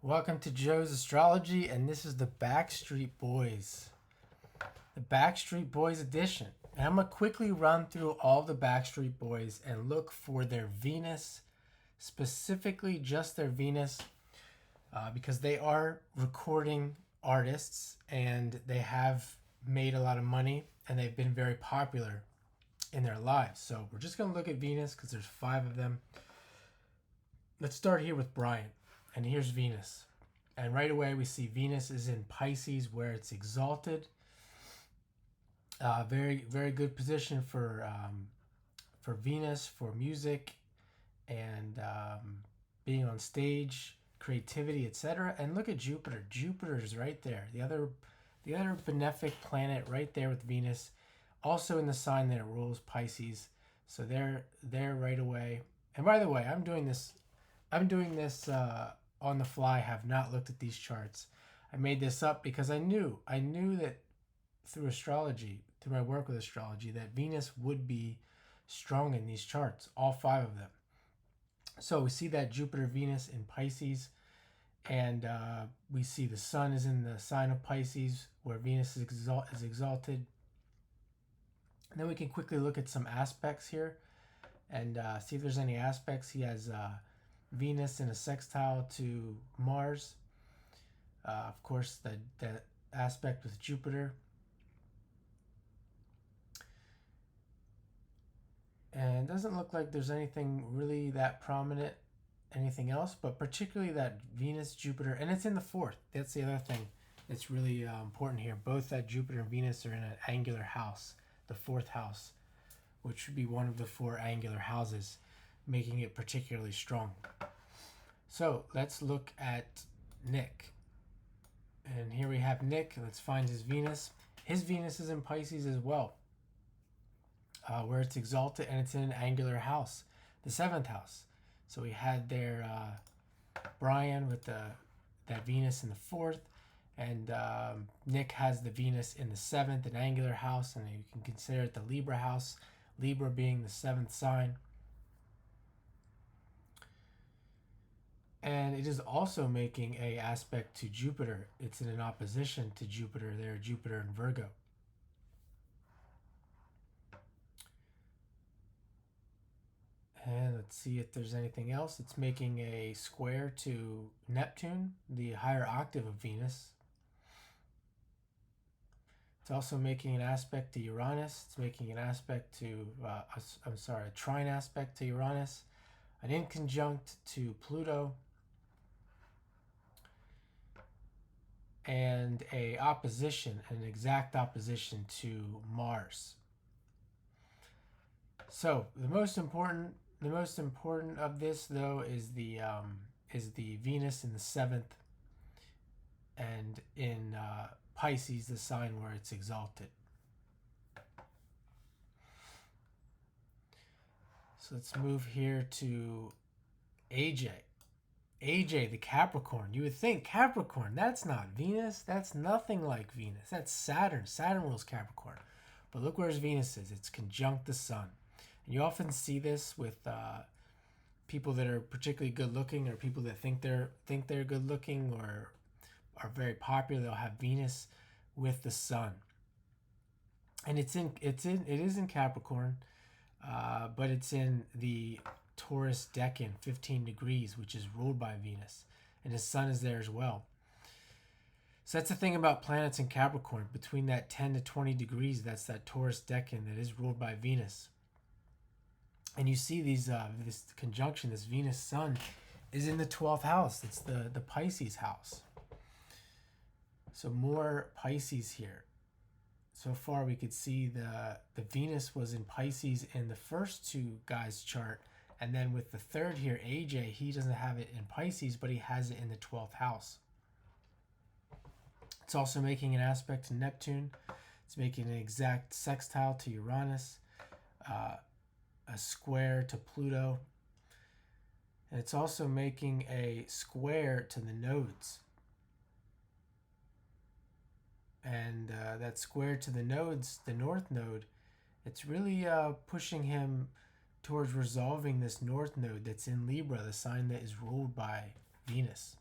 Welcome to Joe's Astrology, and this is the Backstreet Boys. The Backstreet Boys edition. And I'm going to quickly run through all the Backstreet Boys and look for their Venus, specifically just their Venus, because they are recording artists and they have made a lot of money and they've been very popular in their lives. So we're just going to look at Venus because there's 5 of them. Let's start here with Brian. And here's Venus. And right away we see Venus is in Pisces where it's exalted. Very, very good position for Venus, for music and being on stage, creativity, etc. And look at Jupiter. Jupiter is right there. The other benefic planet right there with Venus. Also in the sign that it rules, Pisces. So they're there right away. And by the way, I'm doing this on the fly. Have not looked at these charts. I made this up because I knew that through astrology, through my work with astrology, that Venus would be strong in these charts, all 5 of them. So we see that Jupiter, Venus in Pisces, and we see the Sun is in the sign of Pisces where Venus is exalted. And then we can quickly look at some aspects here and see if there's any aspects. He has Venus in a sextile to Mars. Of course, the aspect with Jupiter. And it doesn't look like there's anything really that prominent, anything else, but particularly that Venus, Jupiter, and it's in the 4th. That's the other thing that's really important here. Both that Jupiter and Venus are in an angular house, the 4th house, which would be one of the 4 angular houses, making it particularly strong. So let's look at Nick. And here we have Nick. Let's find his Venus. His Venus is in Pisces as well, where it's exalted, and it's in an angular house, the 7th house. So we had there Brian with that Venus in the 4th, and Nick has the Venus in the 7th, an angular house, and you can consider it the Libra house, Libra being the 7th sign. And it is also making a aspect to Jupiter. It's in an opposition to Jupiter there, Jupiter in Virgo. And let's see if there's anything else. It's making a square to Neptune, the higher octave of Venus. It's also making an aspect to Uranus. It's making an aspect to, a trine aspect to Uranus, an inconjunct to Pluto, and an exact opposition to Mars. So the most important of this, though, is the Venus in the 7th, and in Pisces, the sign where it's exalted. So let's move here to AJ. AJ, the Capricorn. You would think Capricorn, that's not Venus. That's nothing like Venus. That's Saturn. Saturn rules Capricorn. But look where his Venus is. It's conjunct the Sun. And you often see this with people that are particularly good looking, or people that think they're good looking or are very popular. They'll have Venus with the Sun. And it is in Capricorn, but it's in the Taurus decan, 15 degrees, which is ruled by Venus, and his Sun is there as well. So that's the thing about planets in Capricorn. Between that 10 to 20 degrees, that's that Taurus decan that is ruled by Venus. And you see this conjunction, this Venus Sun is in the 12th house. It's the Pisces house. So more Pisces here. So far we could see the Venus was in Pisces in the first 2 guys' chart. And then with the 3rd here, AJ, he doesn't have it in Pisces, but he has it in the 12th house. It's also making an aspect to Neptune. It's making an exact sextile to Uranus, a square to Pluto. And it's also making a square to the nodes. And that square to the nodes, the north node, it's really pushing him towards resolving this north node that's in Libra, the sign that is ruled by Venus.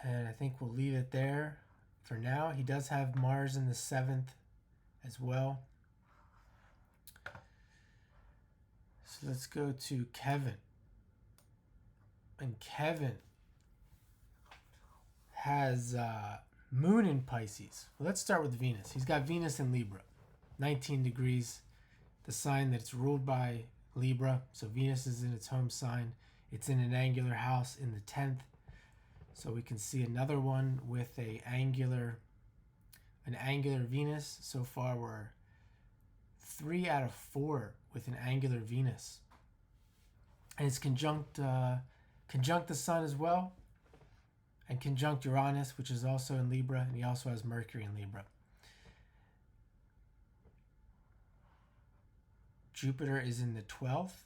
And I think we'll leave it there for now. He does have Mars in the 7th as well. So let's go to Kevin. And Kevin has Moon in Pisces. Well, let's start with Venus. He's got Venus in Libra, 19 degrees, the sign that's ruled by Libra. So Venus is in its home sign. It's in an angular house in the 10th. So we can see another one with an angular Venus. So far we're 3 out of 4 with an angular Venus. And it's conjunct the Sun as well, and conjunct Uranus, which is also in Libra, and he also has Mercury in Libra. Jupiter is in the 12th,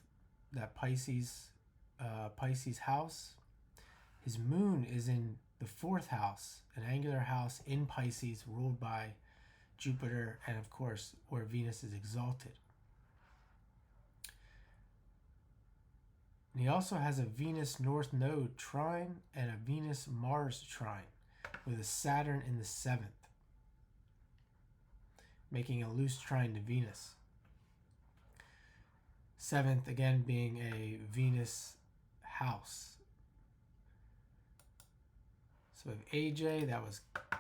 that Pisces house. His moon is in the 4th house, an angular house in Pisces, ruled by Jupiter, and of course where Venus is exalted. And he also has a Venus North Node trine and a Venus Mars trine with a Saturn in the 7th, making a loose trine to Venus. 7th again being a Venus house. So we have AJ,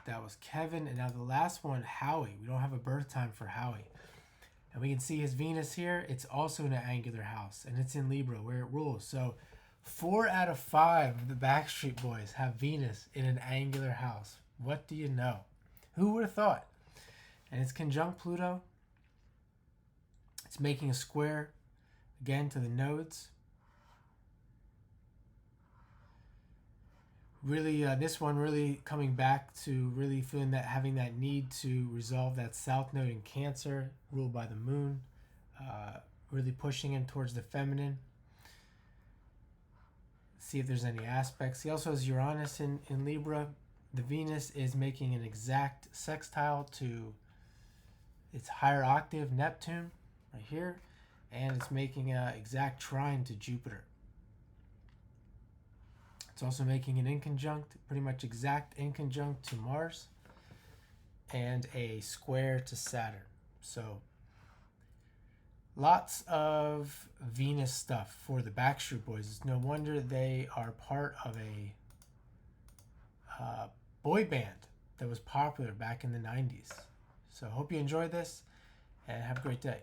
that was Kevin, and now the last one, Howie. We don't have a birth time for Howie. And we can see his Venus here. It's also in an angular house, and it's in Libra where it rules. So 4 out of 5 of the Backstreet Boys have Venus in an angular house. What do you know? Who would have thought? And it's conjunct Pluto. It's making a square again to the nodes. Really, this one really coming back to really feeling that, having that need to resolve that South Node in Cancer, ruled by the Moon, really pushing him towards the feminine. See if there's any aspects. He also has Uranus in Libra. The Venus is making an exact sextile to its higher octave, Neptune, right here, and it's making an exact trine to Jupiter. It's also making an inconjunct, pretty much exact inconjunct to Mars, and a square to Saturn. So lots of Venus stuff for the Backstreet Boys. It's no wonder they are part of a boy band that was popular back in the 90s. So I hope you enjoyed this, and have a great day.